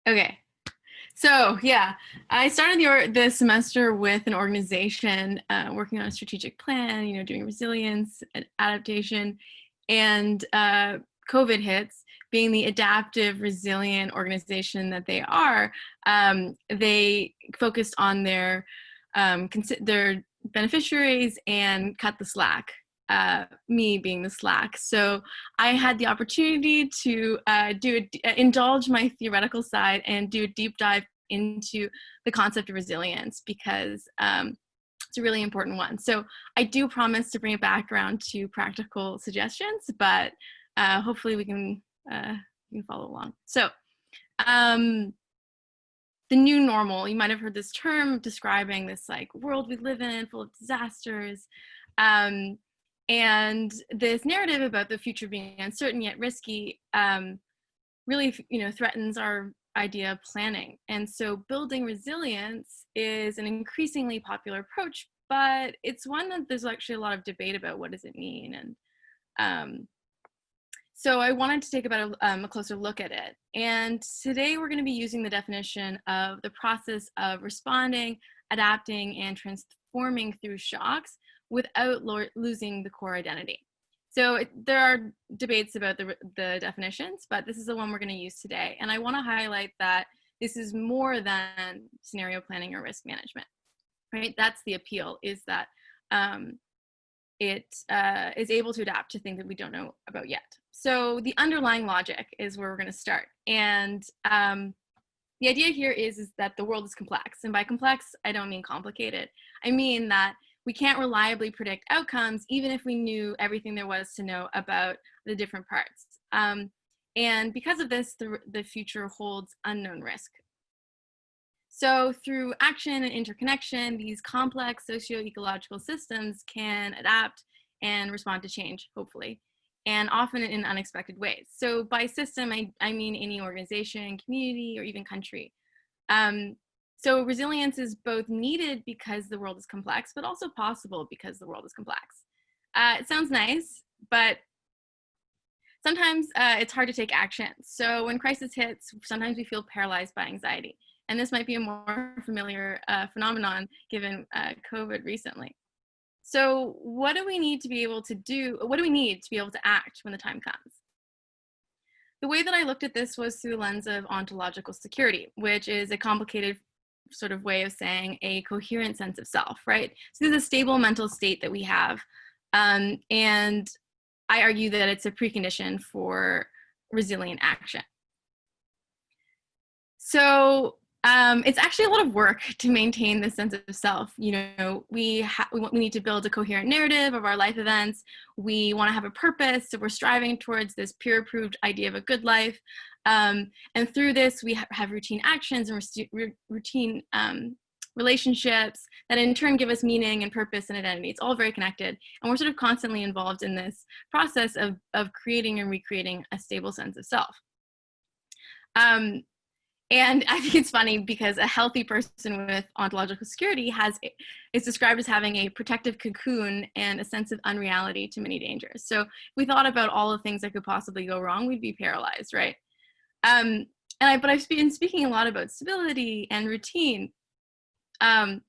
Okay. So yeah, I started the semester with an organization working on a strategic plan, doing resilience and adaptation, and COVID hits. Being the adaptive, resilient organization that they are, they focused on their beneficiaries and cut the slack. Me being the slack. So I had the opportunity to indulge my theoretical side and do a deep dive into the concept of resilience because it's a really important one. So I do promise to bring it back around to practical suggestions, but hopefully we can follow along. So the new normal, you might have heard this term describing this like world we live in full of disasters. And this narrative about the future being uncertain yet risky really, threatens our idea of planning. And so building resilience is an increasingly popular approach, but it's one that there's actually a lot of debate about what does it mean. And so I wanted to take a closer look at it. And today we're going to be using the definition of the process of responding, adapting, and transforming through shocks without losing the core identity. So there are debates about the definitions, but this is the one we're going to use today. And I want to highlight that this is more than scenario planning or risk management, right? That's the appeal, is that it is able to adapt to things that we don't know about yet. So the underlying logic is where we're going to start. And the idea here is that the world is complex. And by complex, I don't mean complicated. I mean that we can't reliably predict outcomes, even if we knew everything there was to know about the different parts. And because of this, the future holds unknown risk. So through action and interconnection, these complex socio-ecological systems can adapt and respond to change, hopefully, and often in unexpected ways. So by system, I mean any organization, community, or even country. So resilience is both needed because the world is complex, but also possible because the world is complex. It sounds nice, but sometimes it's hard to take action. So when crisis hits, sometimes we feel paralyzed by anxiety. And this might be a more familiar phenomenon given COVID recently. So what do we need to be able to do? What do we need to be able to act when the time comes? The way that I looked at this was through the lens of ontological security, which is a complicated sort of way of saying a coherent sense of self, right? So this is a stable mental state that we have. And I argue that it's a precondition for resilient action. So it's actually a lot of work to maintain this sense of self. We need to build a coherent narrative of our life events. We want to have a purpose, so we're striving towards this peer-approved idea of a good life. And through this, we have routine actions and routine relationships that in turn give us meaning and purpose and identity. It's all very connected. And we're sort of constantly involved in this process of creating and recreating a stable sense of self. And I think it's funny because a healthy person with ontological security is described as having a protective cocoon and a sense of unreality to many dangers. So if we thought about all the things that could possibly go wrong, we'd be paralyzed, right? But I've been speaking a lot about stability and routine. And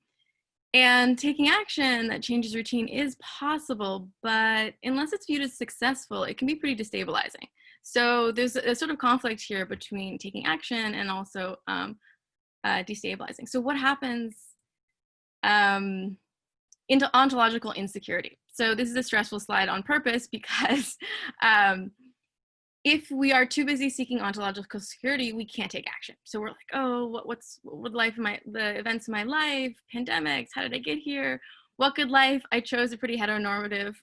taking action that changes routine is possible, but unless it's viewed as successful, it can be pretty destabilizing. So there's a sort of conflict here between taking action and also destabilizing. So what happens into ontological insecurity? So this is a stressful slide on purpose because if we are too busy seeking ontological security, we can't take action. So we're like, oh, the events of my life, pandemics, how did I get here? What good life? I chose a pretty heteronormative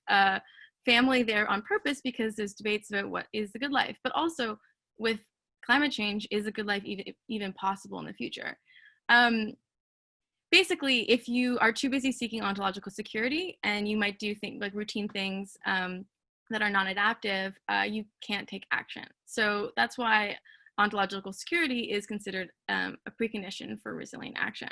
family there on purpose because there's debates about what is the good life, but also with climate change, is a good life even possible in the future? Basically, if you are too busy seeking ontological security and you might do things like routine things that are non-adaptive, you can't take action. So that's why ontological security is considered a precondition for resilient action.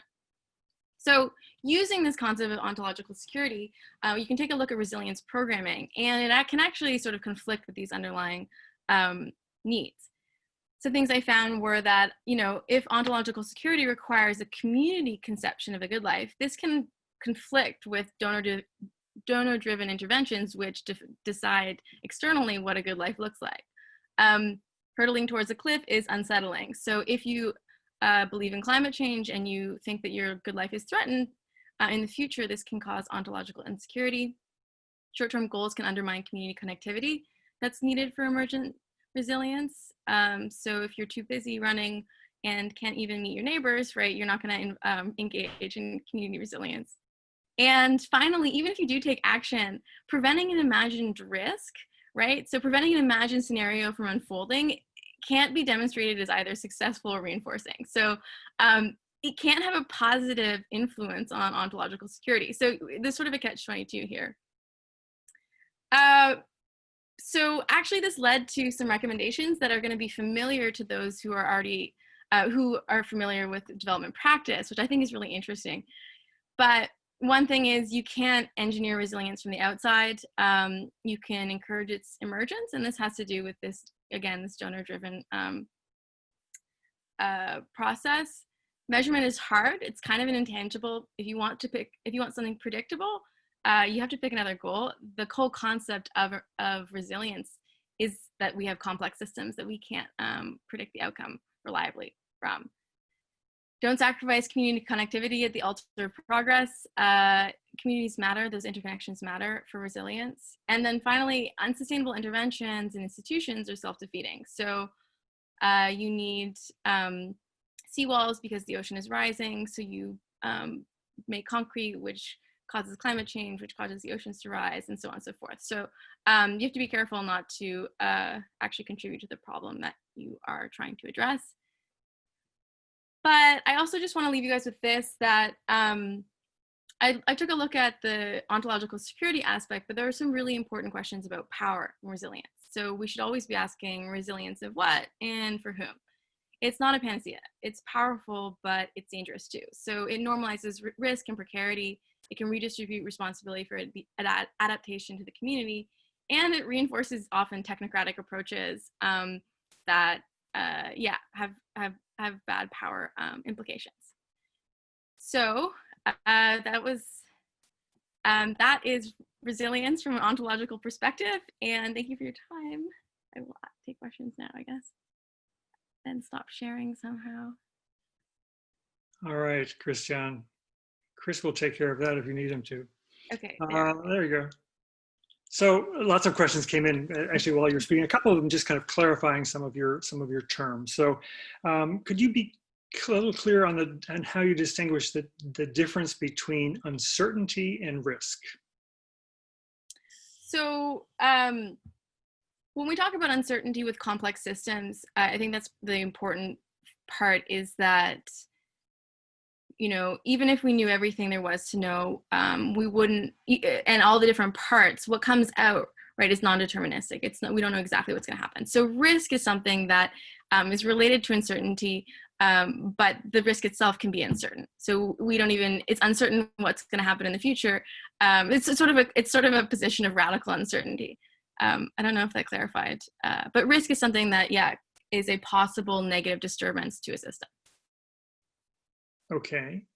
So using this concept of ontological security, you can take a look at resilience programming, and it can actually sort of conflict with these underlying needs. So things I found were that, if ontological security requires a community conception of a good life, this can conflict with donor-driven interventions, which decide externally what a good life looks like. Hurtling towards a cliff is unsettling. So if you believe in climate change and you think that your good life is threatened, in the future, this can cause ontological insecurity. Short-term goals can undermine community connectivity that's needed for emergent resilience. So if you're too busy running and can't even meet your neighbors, right, you're not going to engage in community resilience. And finally, even if you do take action, preventing an imagined risk, right? So preventing an imagined scenario from unfolding can't be demonstrated as either successful or reinforcing. So it can't have a positive influence on ontological security. So there's sort of a catch-22 here. So actually this led to some recommendations that are going to be familiar to those who are already, who are familiar with development practice, which I think is really interesting. But one thing is you can't engineer resilience from the outside. You can encourage its emergence, and this has to do with this, again, this donor-driven process. Measurement is hard. It's kind of an intangible. If you want something predictable, you have to pick another goal. The whole concept of resilience is that we have complex systems that we can't predict the outcome reliably from. Don't sacrifice community connectivity at the altar of progress. Communities matter, those interconnections matter for resilience. And then finally, unsustainable interventions and institutions are self-defeating. So you need seawalls because the ocean is rising. So you make concrete, which causes climate change, which causes the oceans to rise, and so on and so forth. So you have to be careful not to actually contribute to the problem that you are trying to address. But I also just want to leave you guys with this, that I took a look at the ontological security aspect, but there are some really important questions about power and resilience. So we should always be asking resilience of what and for whom. It's not a panacea. It's powerful, but it's dangerous too. So it normalizes risk and precarity. It can redistribute responsibility for adaptation to the community, and it reinforces often technocratic approaches that have bad power implications. So that is resilience from an ontological perspective. And thank you for your time. I will take questions now, I guess, and stop sharing somehow. All right, Christianne. Chris will take care of that if you need him to. Okay. There you go. So lots of questions came in actually while you were speaking. A couple of them just kind of clarifying some of your terms. So could you be a little clear on how you distinguish the difference between uncertainty and risk? So when we talk about uncertainty with complex systems, I think that's the important part, is that, even if we knew everything there was to know, we wouldn't, and all the different parts, what comes out, right, is non-deterministic. We don't know exactly what's going to happen. So risk is something that is related to uncertainty, but the risk itself can be uncertain. So it's uncertain what's going to happen in the future. It's sort of a position of radical uncertainty. I don't know if that clarified, but risk is something that, is a possible negative disturbance to a system. Okay.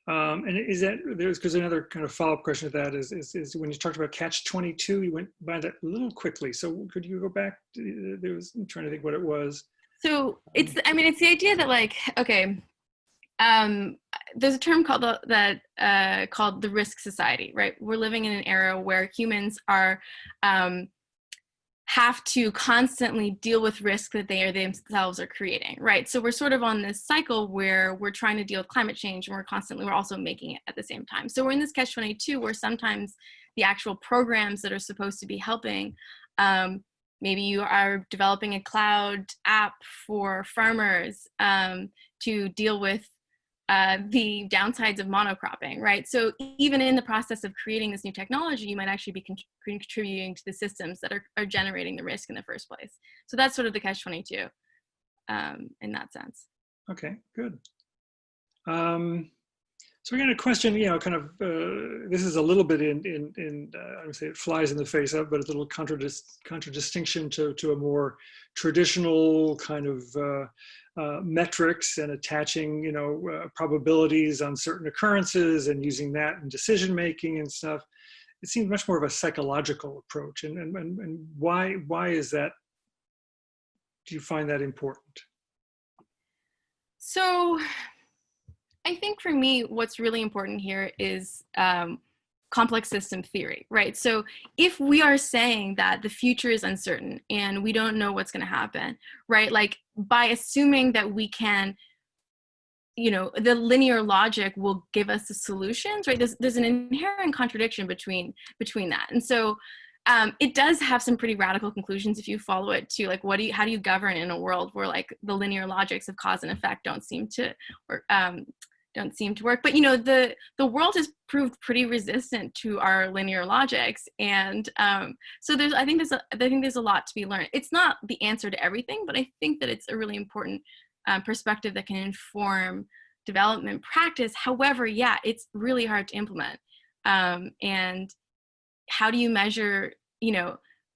And is that, because another kind of follow-up question to that is when you talked about catch-22, you went by that a little quickly. So could you go back? I'm trying to think what it was. So it's the idea that, like, okay, there's a term called called the risk society, right? We're living in an era where humans have to constantly deal with risk that they themselves are creating, right? So we're sort of on this cycle where we're trying to deal with climate change, and we're also making it at the same time. So we're in this catch-22 where sometimes the actual programs that are supposed to be helping, maybe you are developing a cloud app for farmers to deal with the downsides of monocropping, right? So even in the process of creating this new technology, you might actually be contributing to the systems that are generating the risk in the first place. So that's sort of the catch-22 in that sense. Okay, good. So we're going to question, kind of, this is a little bit I would say it flies in the face of, but it's a little contradistinction to a more traditional kind of metrics and attaching, probabilities on certain occurrences and using that in decision making and stuff. It seems much more of a psychological approach. And why is that? Do you find that important? So I think for me, what's really important here is complex system theory, right? So if we are saying that the future is uncertain and we don't know what's going to happen, right? Like by assuming that we can, the linear logic will give us the solutions, right? There's an inherent contradiction between that. And so it does have some pretty radical conclusions if you follow it too. Like how do you govern in a world where like the linear logics of cause and effect don't seem to work? But the world has proved pretty resistant to our linear logics, and so I think there's a lot to be learned. It's not the answer to everything, but I think that it's a really important perspective that can inform development practice. However, yeah, it's really hard to implement. And how do you measure?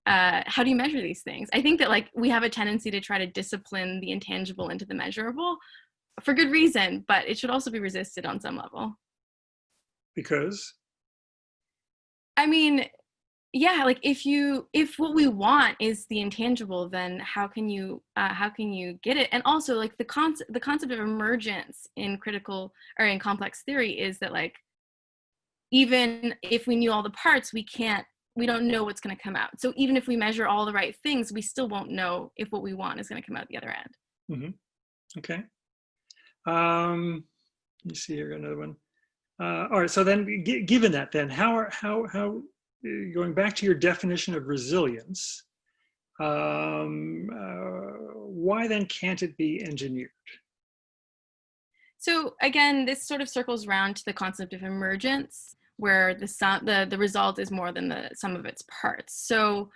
How do you measure these things? I think that like we have a tendency to try to discipline the intangible into the measurable, for good reason, but it should also be resisted on some level. Because? I mean, yeah, like if what we want is the intangible, then how can you get it? And also like the concept of emergence in critical or in complex theory is that like even if we knew all the parts, we don't know what's going to come out. So even if we measure all the right things, we still won't know if what we want is going to come out the other end. Mm-hmm. Okay. Let me see here, another one. All right, so then given that, then how going back to your definition of resilience, why then can't it be engineered? So again, this sort of circles around to the concept of emergence, where the result is more than the sum of its parts. So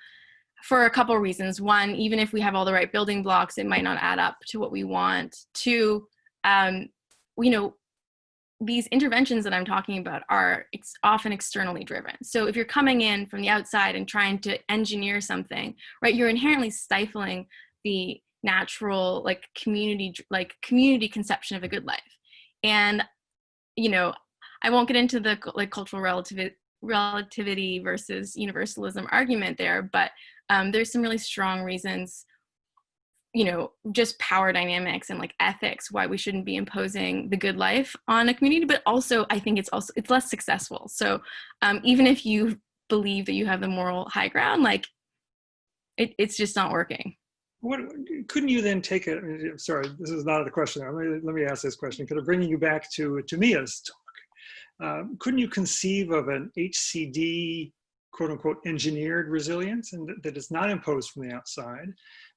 for a couple of reasons. One, even if we have all the right building blocks, it might not add up to what we want. Two, these interventions that I'm talking about are often externally driven. So if you're coming in from the outside and trying to engineer something, right, you're inherently stifling the natural community conception of a good life. And I won't get into the cultural relativity versus universalism argument there, but there's some really strong reasons, just power dynamics and like ethics, why we shouldn't be imposing the good life on a community. But also, I think it's less successful. So even if you believe that you have the moral high ground, like it's just not working. What couldn't you then take it? Sorry, this is not the question. Let me ask this question. Kind of bringing you back to Mia's talk. Couldn't you conceive of an HCD, quote unquote, engineered resilience, and that is not imposed from the outside,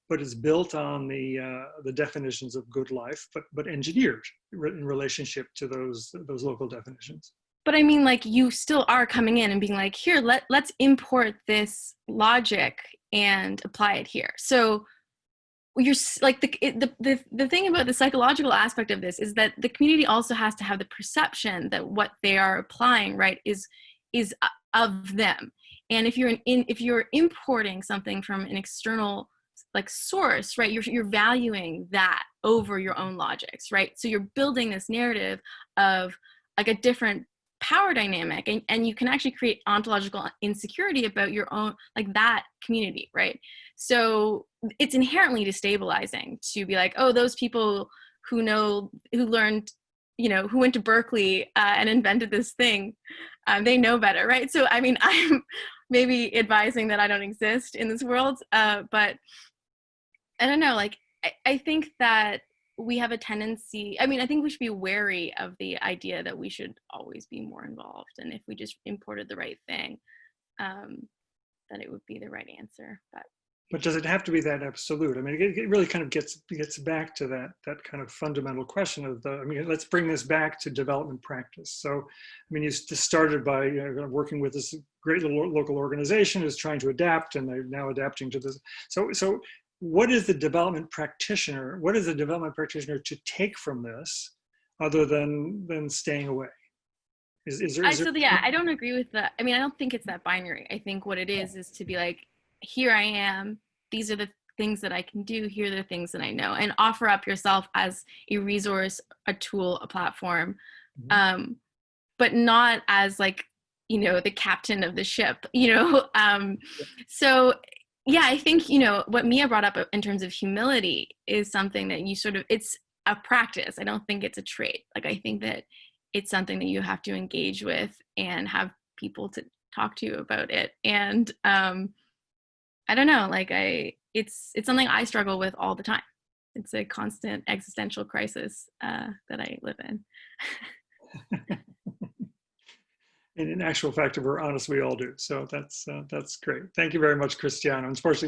but is built on the definitions of good life, but engineered in relationship to those local definitions? But I mean, like, you still are coming in and being like, here, let's import this logic and apply it here. So you're like the thing about the psychological aspect of this is that the community also has to have the perception that what they are applying, right, is of them. And if you're importing something from an external source, right, you're valuing that over your own logics, right? So you're building this narrative of like a different power dynamic, and you can actually create ontological insecurity about your own, like, that community, right? So it's inherently destabilizing to be like, oh, those people who went to Berkeley and invented this thing, they know better, right? So I mean, I'm maybe advising that I don't exist in this world, but I don't know, like, I think that we have a tendency, I think we should be wary of the idea that we should always be more involved, and if we just imported the right thing, that it would be the right answer. But does it have to be that absolute? It really kind of gets back to that kind of fundamental question of let's bring this back to development practice. So, you just started by working with this great little local organization who's trying to adapt, and they're now adapting to this. So what is the development practitioner to take from this other than staying away? Is there? I don't agree with that. I mean, I don't think it's that binary. I think what it is to be like, here I am. These are the things that I can do. Here are the things that I know, and offer up yourself as a resource, a tool, a platform, but not as like, the captain of the ship. So yeah, I think what Mia brought up in terms of humility is something that it's a practice. I don't think it's a trait. Like, I think that it's something that you have to engage with and have people to talk to you about it. And I don't know, like it's something I struggle with all the time. It's a constant existential crisis that I live in. And in actual fact, if we're honest, we all do. So that's great. Thank you very much, Christiane. Unfortunately,